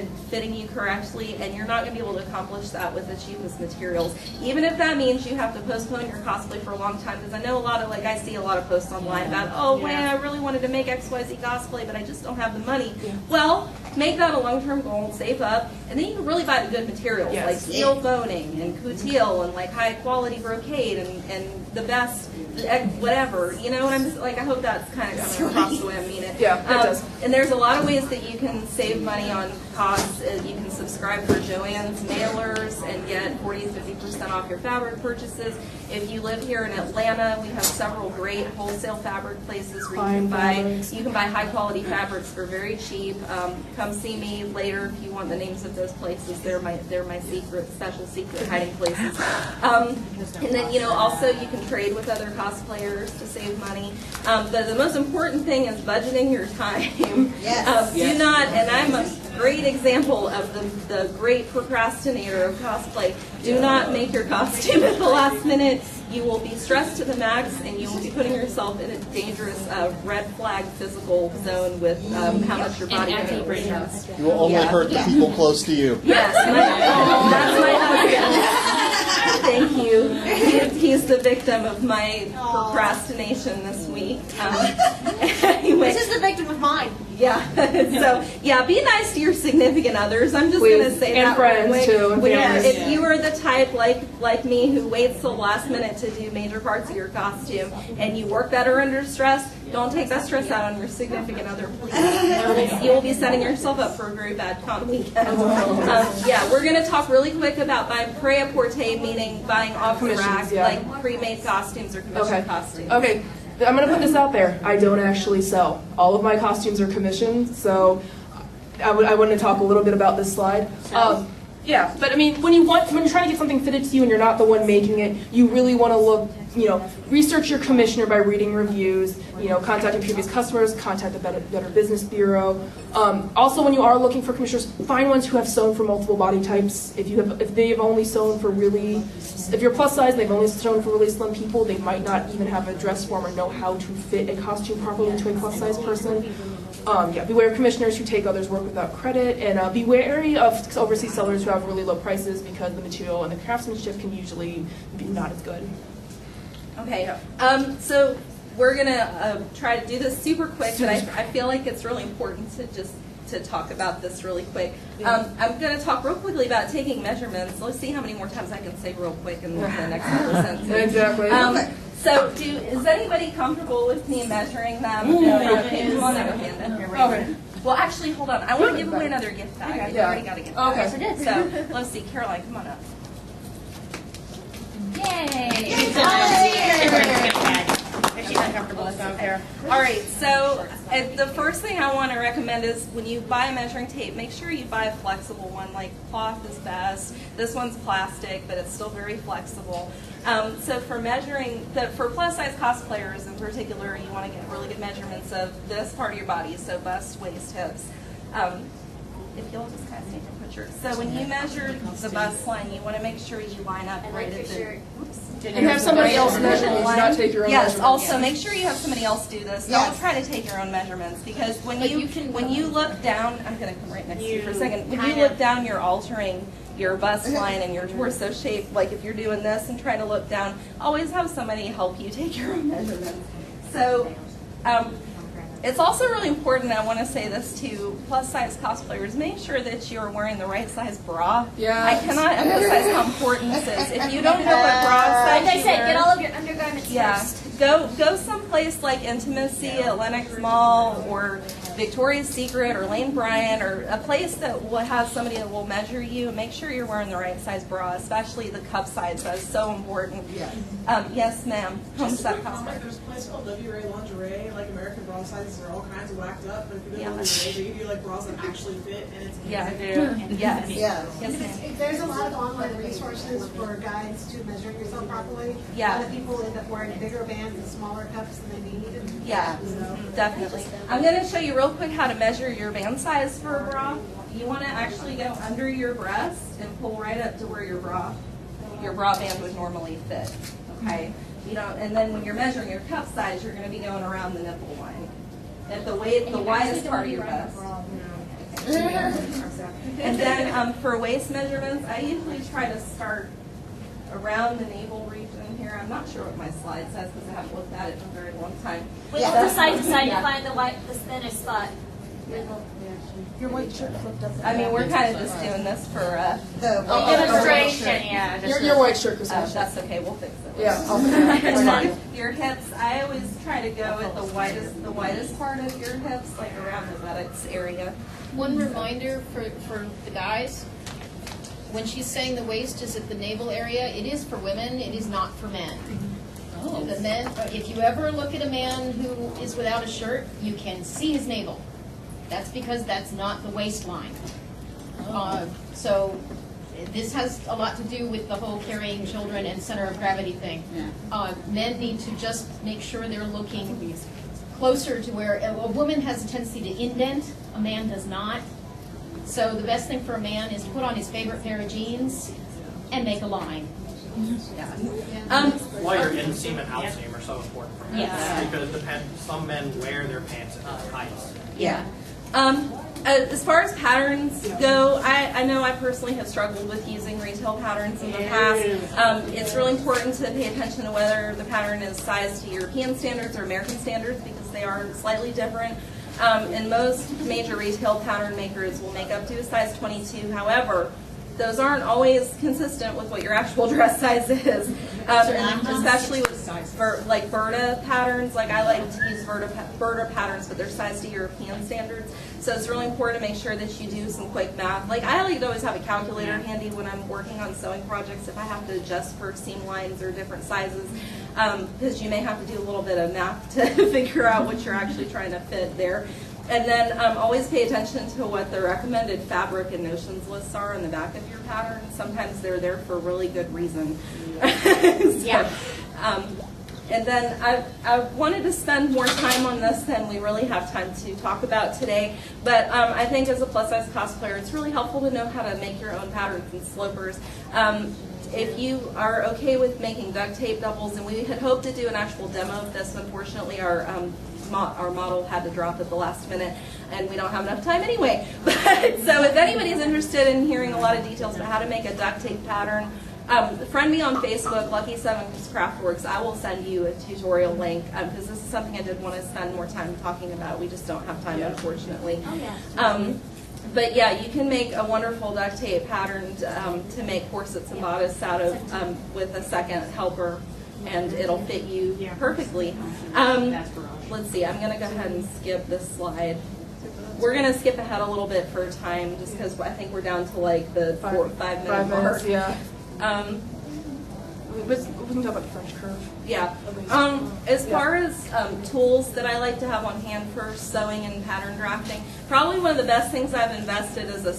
and fitting you correctly, and you're not going to be able to accomplish that with the cheapest materials. Even if that means you have to postpone your cosplay for a long time, because I know a lot of, like, I see a lot of posts online about, oh, man, I really wanted to make XYZ cosplay, but I just don't have the money. Well, make that a long-term goal, save up, and then you can really buy the good materials, like steel boning and coutil and like high-quality brocade and the best whatever, you know what I'm like. I hope that's kind of coming across the way I mean it. Yeah, it does. And there's a lot of ways that you can save money on costs. You can subscribe for Joann's mailers and get 40 to 50% off your fabric purchases. If you live here in Atlanta, we have several great wholesale fabric places where you can buy high quality fabrics for very cheap. Come see me later if you want the names of those places. They're my special secret hiding places. And then, you know, also you can trade with other cosplayers to save money. The most important thing is budgeting your time. Do not, and I'm a great example of the great procrastinator of cosplay. Do not make your costume at the last minute. You will be stressed to the max, and you will be putting yourself in a dangerous red flag physical zone with how much your body can break. You will only hurt the people close to you. Yes, that's my husband. Thank you. He's the victim of my procrastination this week. Anyway. This is the victim of mine. Yeah. So, yeah, be nice to your significant others. I'm just going to say and that friends real quick. too. And If you are the type like me who waits till the last minute to do major parts of your costume and you work better under stress, don't take that stress out on your significant other, please. You will be setting yourself up for a very bad con weekend. Yeah, we're going to talk really quick about buying prêt-à-porter, meaning buying off the rack, like pre-made costumes or commissioned costumes. Okay. I'm going to put this out there. I don't actually sell. All of my costumes are commissioned, so I want to talk a little bit about this slide. Yeah, but I mean, when you're trying to get something fitted to you and you're not the one making it, you really want to look, research your commissioner by reading reviews, contacting previous customers, contact the Better Business Bureau. Also, when you are looking for commissioners, find ones who have sewn for multiple body types. If they have only sewn for if you're plus size and they've only sewn for really slim people, they might not even have a dress form or know how to fit a costume properly to a plus size person. Beware of commissioners who take others' work without credit, and be wary of overseas sellers who have really low prices because the material and the craftsmanship can usually be not as good. Okay, so we're going to try to do this super quick, but I feel like it's really important to talk about this really quick. I'm going to talk real quickly about taking measurements. Let's see how many more times I can say real quick in the next couple of sentences. Exactly. So, is anybody comfortable with me measuring them? No. Okay, come on there, Amanda. Okay. Well, actually, hold on. I want to give away another gift bag. I already got a gift bag. Okay. Yes, I did. So, let's see. Caroline, come on up. If she's uncomfortable, it's not fair. All right, so the first thing I want to recommend is when you buy a measuring tape, make sure you buy a flexible one. Like cloth is best. This one's plastic, but it's still very flexible. So for measuring, for plus size cosplayers in particular, you want to get really good measurements of this part of your body, so bust, waist, hips. If you'll just kind of stand and put your, so when you measure the bust line, you want to make sure you line up right at the, And have somebody else measure you, not take your own yes, measurements. also make sure you have somebody else do this. Don't try to take your own measurements, because when you look down, I'm going to come right next to you for a second. When you look down, you're altering your bust line and your torso shape. Like if you're doing this and trying to look down, always have somebody help you take your own measurements. So it's also really important, I want to say this to plus size cosplayers, make sure that you're wearing the right size bra. Yeah. I cannot emphasize how important this is. If you don't know what bra size Like I said, get all of your undergarments first. Go someplace like Intimacy at Lenox Mall or Victoria's Secret or Lane Bryant, or a place that will have somebody that will measure you, and make sure you're wearing the right size bra, especially the cup size. That is so important. Yes, ma'am. Home set cosplay. There's a place called W-Ray Lingerie. Like American bra sizes are all kinds of whacked up, but if you go to lingerie, they give you like bras that actually fit, and it's amazing. Yes. Yes, ma'am. There's a lot of online resources for guides to measuring yourself properly. Yeah. A lot of people end up wearing bigger bands and smaller cups than they need. Yeah, definitely. I'm going to show you real quick how to measure your band size for a bra. You want to actually go under your breast and pull right up to where your bra band would normally fit. Okay. And then when you're measuring your cup size, you're going to be going around the nipple line at the widest part of your bust. And then for waist measurements, I usually try to start around the navel region here. I'm not sure what my slide says because I haven't looked at it in a very long time. Wait, from side to side to find the thinnest spot. Your white shirt flipped up. I mean, we're kind of just doing this for Demonstration, yeah. Your white shirt was that's okay. We'll fix it. Yeah, I'll fix it. And then your hips, I always try to go with the widest part of your hips, like around the buttocks area. One reminder for the guys, when she's saying the waist is at the navel area, it is for women, it is not for men. Oh. The men, if you ever look at a man who is without a shirt, you can see his navel. That's because that's not the waistline. So this has a lot to do with the whole carrying children and center of gravity thing. Men need to just make sure they're looking closer to where a woman has a tendency to indent, a man does not. So the best thing for a man is to put on his favorite pair of jeans and make a line. While you're in seam and out seam are so important for men. Yes. Because some men wear their pants at different heights. Yeah. As far as patterns go, I know I personally have struggled with using retail patterns in the past. It's really important to pay attention to whether the pattern is sized to European standards or American standards because they are slightly different. And most major retail pattern makers will make up to a size 22. However, those aren't always consistent with what your actual dress size is. And especially with like Berta patterns, like I like to use Berta patterns, but they're sized to European standards. So it's really important to make sure that you do some quick math. Like I like to always have a calculator handy when I'm working on sewing projects if I have to adjust for seam lines or different sizes, because you may have to do a little bit of math to figure out what you're actually trying to fit there. And then always pay attention to what the recommended fabric and notions lists are on the back of your pattern. Sometimes they're there for a really good reason. And then I wanted to spend more time on this than we really have time to talk about today. But I think as a plus-size cosplayer, it's really helpful to know how to make your own patterns and slopers. If you are okay with making duct tape doubles, and we had hoped to do an actual demo of this, unfortunately our model had to drop at the last minute, and we don't have enough time anyway. But, so if anybody's interested in hearing a lot of details about how to make a duct tape pattern, friend me on Facebook, Lucky7 Craftworks. I will send you a tutorial link because this is something I did want to spend more time talking about. We just don't have time, unfortunately. But yeah, you can make a wonderful duct tape pattern to make corsets and bodice out of with a second helper, and it'll fit you perfectly. Let's see, I'm going to go ahead and skip this slide. We're going to skip ahead a little bit for time just because I think we're down to like the 5 minute mark. Yeah. We can talk about the French curve. Yeah. As far as tools that I like to have on hand for sewing and pattern drafting, probably one of the best things I've invested in is a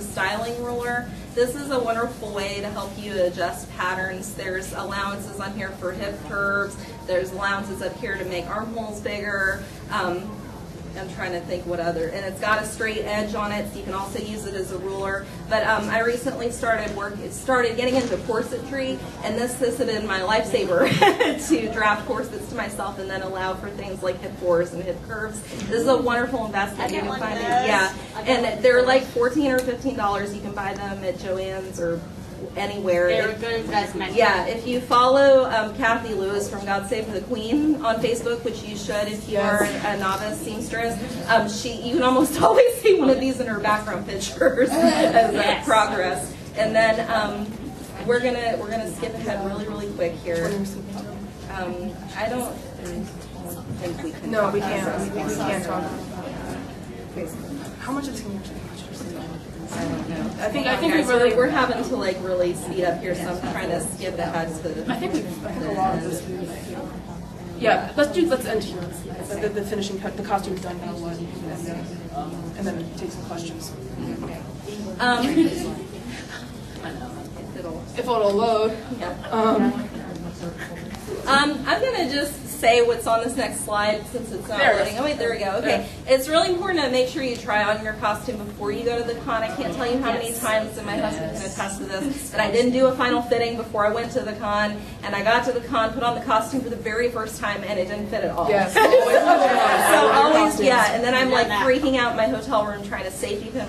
styling ruler. This is a wonderful way to help you adjust patterns. There's allowances on here for hip curves. There's allowances up here to make armholes bigger. I'm trying to think what other, and it's got a straight edge on it, so you can also use it as a ruler. But I recently started getting into corsetry, and this has been my lifesaver to draft corsets to myself and then allow for things like hip bores and hip curves. This is a wonderful investment. You can find it, and they're like $14 or $15. You can buy them at Joann's or anywhere. They're a good investment. Yeah, if you follow Kathy Lewis from God Save the Queen on Facebook, which you should if you are a novice seamstress, you can almost always see one of these in her background pictures as progress. And then we're gonna skip ahead really quick here. I don't think we can. No, we can't. We can't talk. How much is going to be? I don't know. I think we're having to like really speed up here, so I'm trying to skip ahead to. I think a lot of this. Yeah, let's end here. The finishing cut, the costume's done, and then take some questions. If it'll load. Yeah. I'm gonna just say what's on this next slide since it's not There it loading. is. Oh wait, there we go. Okay, it's really important to make sure you try on your costume before you go to the con. I can't tell you how many times, and my husband can attest to this, that I didn't do a final fitting before I went to the con, and I got to the con, put on the costume for the very first time, and it didn't fit at all. Yes. Always put it on. So always, Costumes. yeah, and then I'm like freaking out in my hotel room trying to safety pin